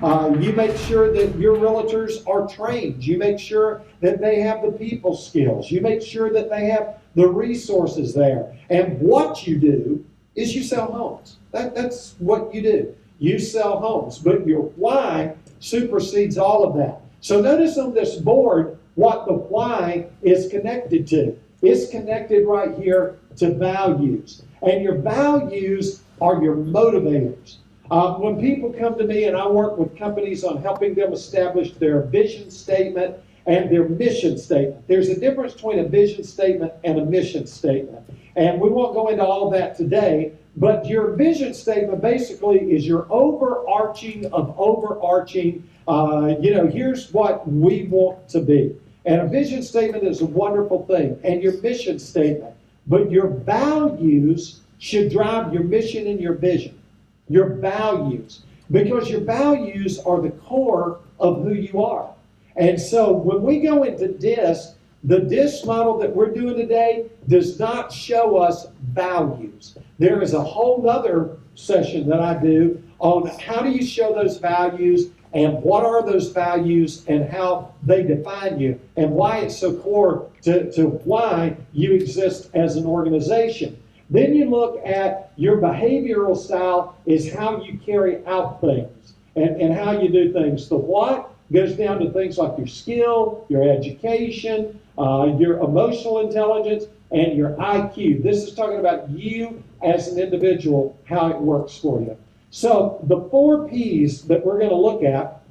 You make sure that your realtors are trained. You make sure that they have the people skills. You make sure that they have the resources there. And what you do is you sell homes. That's what you do. You sell homes. But your why supersedes all of that. So notice on this board what the why is connected to. It's connected right here to values. And your values are your motivators. When people come to me and I work with companies on helping them establish their vision statement and their mission statement. There's a difference between a vision statement and a mission statement. And we won't go into all that today, but your vision statement basically is your overarching of overarching, here's what we want to be. And a vision statement is a wonderful thing, and your mission statement. But your values should drive your mission and your vision. Your values. Because your values are the core of who you are. And so when we go into DISC, the DISC model that we're doing today does not show us values. There is a whole other session that I do on how do you show those values and what are those values and how they define you and why it's so core to why you exist as an organization. Then you look at your behavioral style is how you carry out things and how you do things. The what goes down to things like your skill, your education, your emotional intelligence, and your IQ. This is talking about you as an individual, how it works for you. So the 4 P's that we're going to look at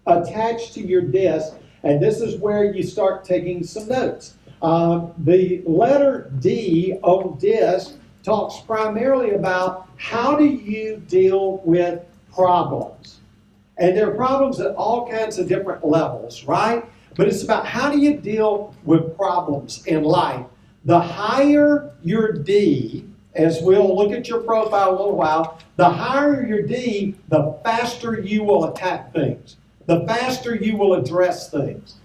attached to your DISC, and this is where you start taking some notes. The letter D on DISC talks primarily about how do you deal with problems. And there are problems at all kinds of different levels, right? But it's about how do you deal with problems in life. The higher your D, as we'll look at your profile in a little while, the higher your D, the faster you will attack things. The faster you will address things.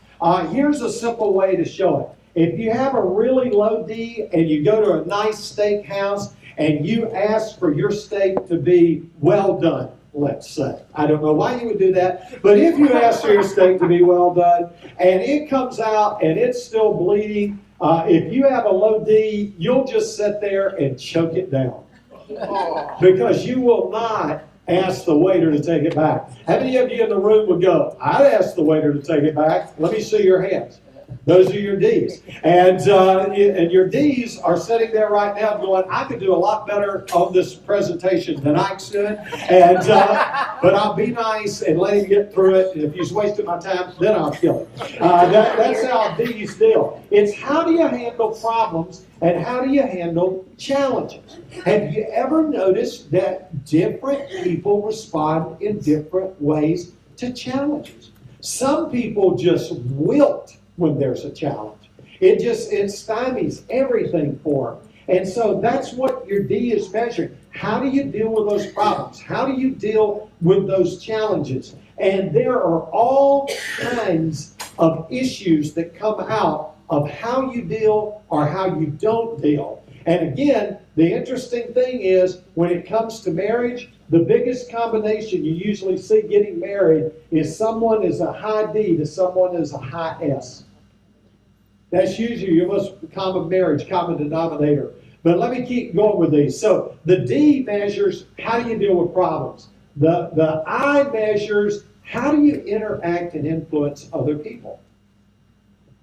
Here's a simple way to show it. If you have a really low D and you go to a nice steakhouse and you ask for your steak to be well done, let's say. I don't know why you would do that, but if you ask for your steak to be well done and it comes out and it's still bleeding, if you have a low D, you'll just sit there and choke it down because you will not ask the waiter to take it back. How many of you in the room would go, I'd ask the waiter to take it back? Let me see your hands. Those are your D's. And your D's are sitting there right now going, I could do a lot better on this presentation than Ike's doing. But I'll be nice and let him get through it. And if he's wasting my time, then I'll kill him. That's how D's deal. It's how do you handle problems and how do you handle challenges? Have you ever noticed that different people respond in different ways to challenges? Some people just wilt when there's a challenge. It stymies everything for them. And so that's what your D is measuring. How do you deal with those problems? How do you deal with those challenges? And there are all kinds of issues that come out of how you deal or how you don't deal. And again, the interesting thing is when it comes to marriage, the biggest combination you usually see getting married is someone is a high D to someone is a high S. That's usually your most common marriage, common denominator. But let me keep going with these. So the D measures how do you deal with problems. The I measures how do you interact and influence other people.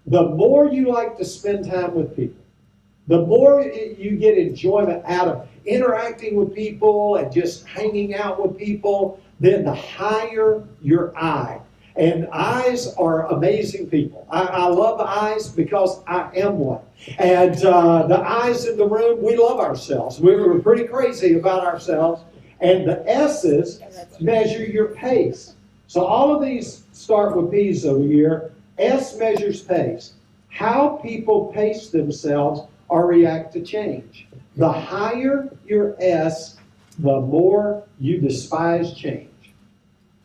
The more you like to spend time with people, the more you get enjoyment out of interacting with people and just hanging out with people, then the higher your I. And eyes are amazing people. I love eyes because I am one. And the eyes in the room, we love ourselves. We're pretty crazy about ourselves. And the S's measure your pace. So all of these start with P's over here. S measures pace. How people pace themselves or react to change. The higher your S, the more you despise change.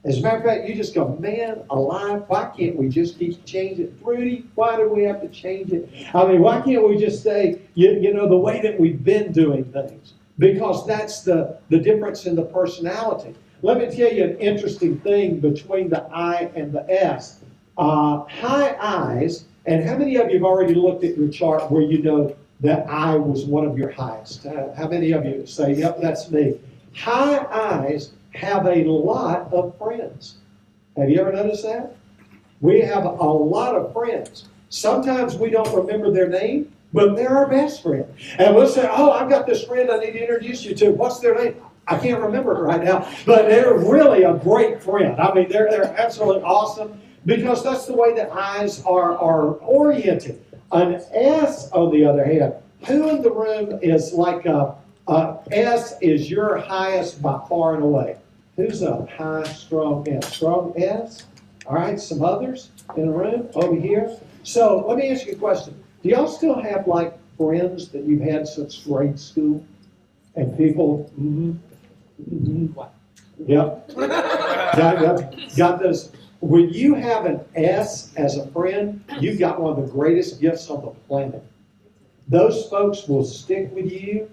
As a matter of fact, you just go, man alive, why can't we just keep changing? Rudy, why do we have to change it? I mean, why can't we just stay, the way that we've been doing things? because that's the difference in the personality. Let me tell you an interesting thing between the I and the S. High I's, and how many of you have already looked at your chart where you know that I was one of your highest? How many of you say, yep, that's me? High I's have a lot of friends. Have you ever noticed that? We have a lot of friends. Sometimes we don't remember their name, but they're our best friend. And we'll say, oh, I've got this friend I need to introduce you to. What's their name? I can't remember it right now, but they're really a great friend. I mean, they're absolutely awesome because that's the way that I's are oriented. An S, on the other hand, who in the room is like S is your highest by far and away? Who's a high, strong S? Strong S? All right, some others in the room over here. So let me ask you a question. Do y'all still have like friends that you've had since grade school? And people, yep. Got this. When you have an S as a friend, you've got one of the greatest gifts on the planet. Those folks will stick with you.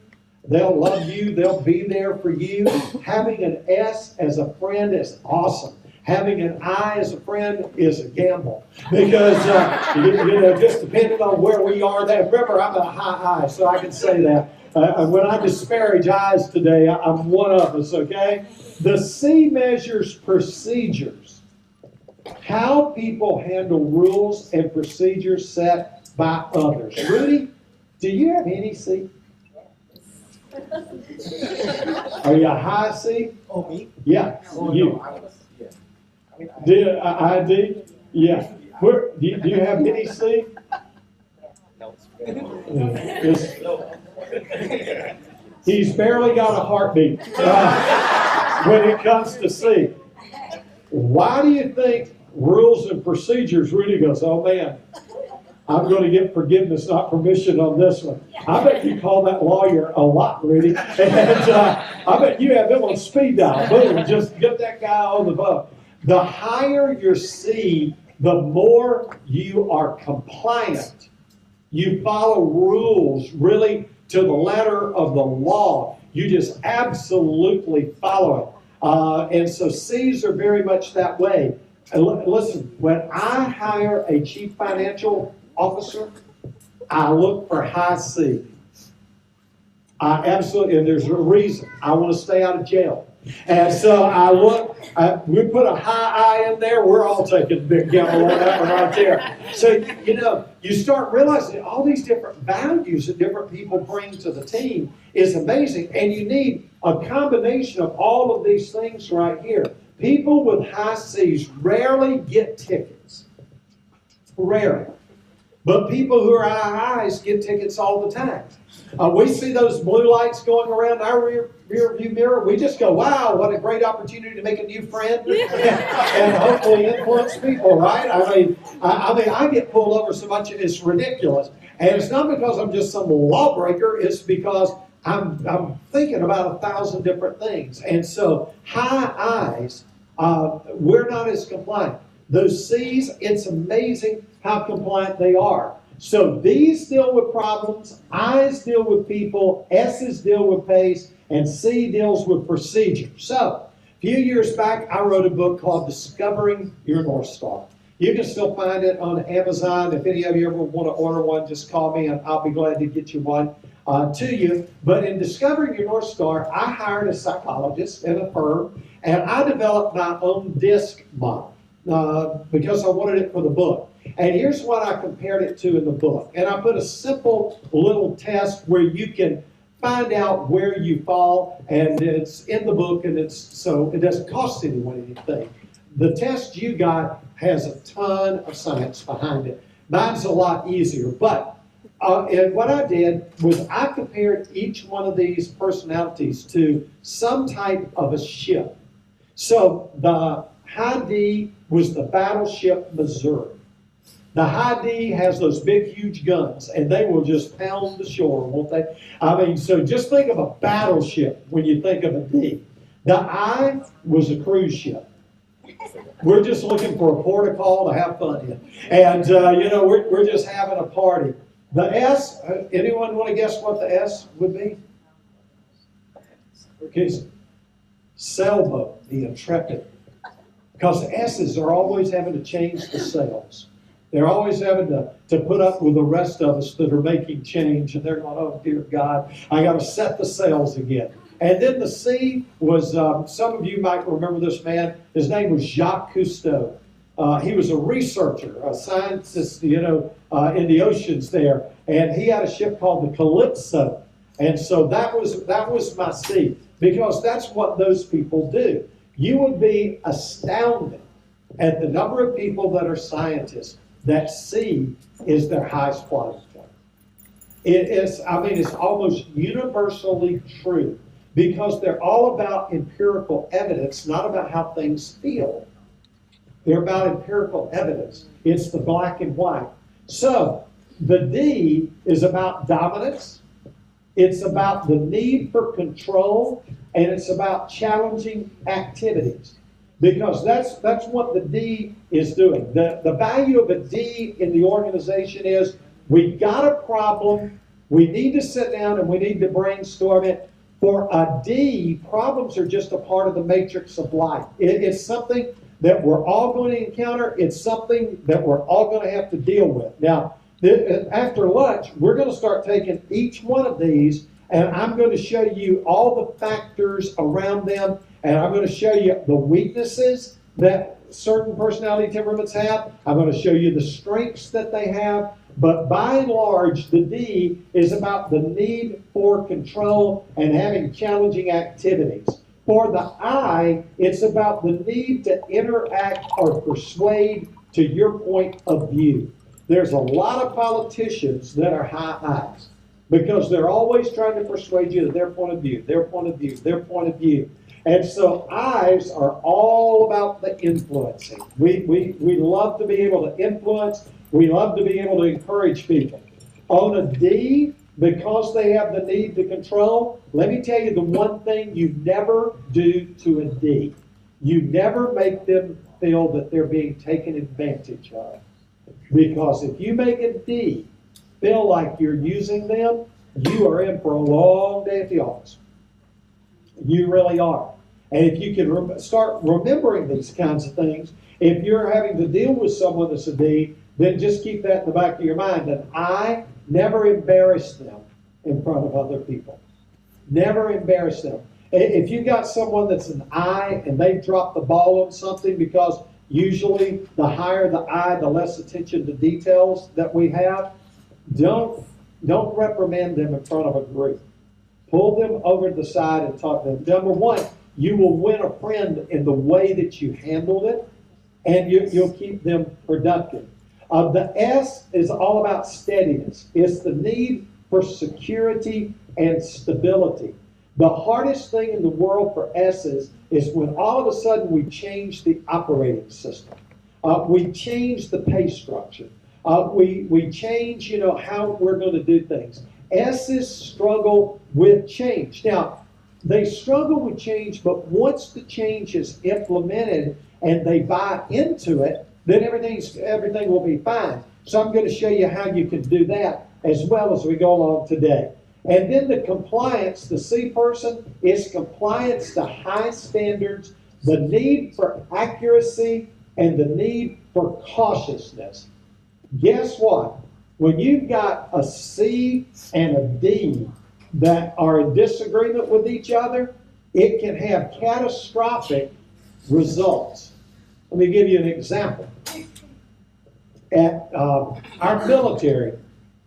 They'll love you. They'll be there for you. Having an S as a friend is awesome. Having an I as a friend is a gamble because, just depending on where we are. Remember, I'm a high I, so I can say that. When I disparage I's today, I'm one of us, okay? The C measures procedures. How people handle rules and procedures set by others. Rudy, do you have any C? Are you a high C? Oh, me? Yeah, Oh, you. no, I was, yeah. I mean, ID? Yeah. Do you have any C? no, He's barely got a heartbeat when it comes to C. Why do you think rules and procedures, Rudy goes, oh man, I'm going to get forgiveness, not permission on this one. I bet you call that lawyer a lot, Rudy. And I bet you have him on speed dial. Boom, just get that guy on the phone. The higher your C, the more you are compliant. You follow rules really to the letter of the law. You just absolutely follow it. And so C's are very much that way. And listen, when I hire a chief financial officer, I look for high C. I absolutely, and there's a reason. I want to stay out of jail. And so I look, we put a high I in there, we're all taking a big gamble on that one right there. So, you start realizing all these different values that different people bring to the team is amazing. And you need a combination of all of these things right here. People with high C's rarely get tickets. Rarely. But people who are high I's get tickets all the time. We see those blue lights going around our rear view mirror. We just go, wow, what a great opportunity to make a new friend and hopefully influence people, right? I get pulled over so much it's ridiculous. And it's not because I'm just some lawbreaker. It's because I'm thinking about 1,000 different things. And so high I's, we're not as compliant. Those C's, it's amazing how compliant they are. So D's deal with problems, I's deal with people, S's deal with pace, and C deals with procedure. So, a few years back, I wrote a book called Discovering Your North Star. You can still find it on Amazon. If any of you ever want to order one, just call me and I'll be glad to get you one to you. But in Discovering Your North Star, I hired a psychologist in a firm, and I developed my own DISC model because I wanted it for the book. And here's what I compared it to in the book. And I put a simple little test where you can find out where you fall, and it's in the book, and so it doesn't cost anyone anything. The test you got has a ton of science behind it. Mine's a lot easier, but and what I did was I compared each one of these personalities to some type of a ship. So the high D was the battleship Missouri. The high D has those big, huge guns, and they will just pound the shore, won't they? So just think of a battleship when you think of a D. The I was a cruise ship. We're just looking for a port of call to have fun in. And, we're just having a party. The S, anyone want to guess what the S would be? Because sailboat, the intrepid. Because S's are always having to change the sails. They're always having to put up with the rest of us that are making change. And they're going, oh, dear God, I got to set the sails again. And then the C was, some of you might remember this man. His name was Jacques Cousteau. He was a researcher, a scientist, in the oceans there. And he had a ship called the Calypso. And so that was my C, because that's what those people do. You would be astounded at the number of people that are scientists that C is their highest quality point. It's almost universally true, because they're all about empirical evidence, not about how things feel. They're about empirical evidence. It's the black and white. So the D is about dominance. It's about the need for control, and it's about challenging activities. Because that's what the D is doing. The value of a D in the organization is, we've got a problem, we need to sit down and we need to brainstorm it. For a D, problems are just a part of the matrix of life. It's something that we're all going to encounter. It's something that we're all going to have to deal with. Now, after lunch, we're going to start taking each one of these, and I'm going to show you all the factors around them, and I'm going to show you the weaknesses that certain personality temperaments have. I'm going to show you the strengths that they have. But by and large, the D is about the need for control and having challenging activities. For the I, it's about the need to interact or persuade to your point of view. There's a lot of politicians that are high I's, because they're always trying to persuade you to their point of view, their point of view, their point of view. And so I's are all about the influencing. We love to be able to influence. We love to be able to encourage people. On a D, because they have the need to control, let me tell you the one thing you never do to a D. You never make them feel that they're being taken advantage of. Because if you make a D feel like you're using them, you are in for a long day at the office. You really are. And if you can start remembering these kinds of things, if you're having to deal with someone that's a D, then just keep that in the back of your mind. And I never embarrass them in front of other people. Never embarrass them. If you got someone that's an I and they've dropped the ball on something, because usually the higher the I, the less attention to details that we have, don't reprimand them in front of a group. Pull them over to the side and talk to them. Number one, you will win a friend in the way that you handled it, and you'll keep them productive. The S is all about steadiness. It's the need for security and stability. The hardest thing in the world for S's is when all of a sudden we change the operating system. We change the pay structure. We change, how we're going to do things. S's struggle with change. Now, they struggle with change, but once the change is implemented and they buy into it, then everything will be fine. So I'm going to show you how you can do that as well as we go along today. And then the compliance, the C person, is compliance to high standards, the need for accuracy, and the need for cautiousness. Guess what? When you've got a C and a D that are in disagreement with each other, it can have catastrophic results. Let me give you an example. At our military,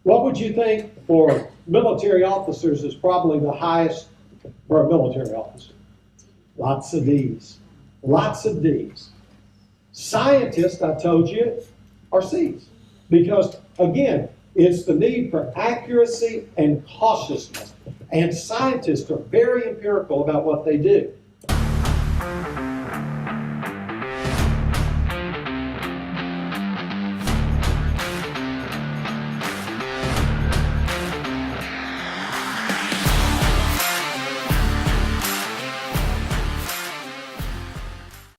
what would you think for military officers is probably the highest for a military officer? Lots of D's. Lots of D's. Scientists, I told you, are C's. Because, again, it's the need for accuracy and cautiousness. And scientists are very empirical about what they do.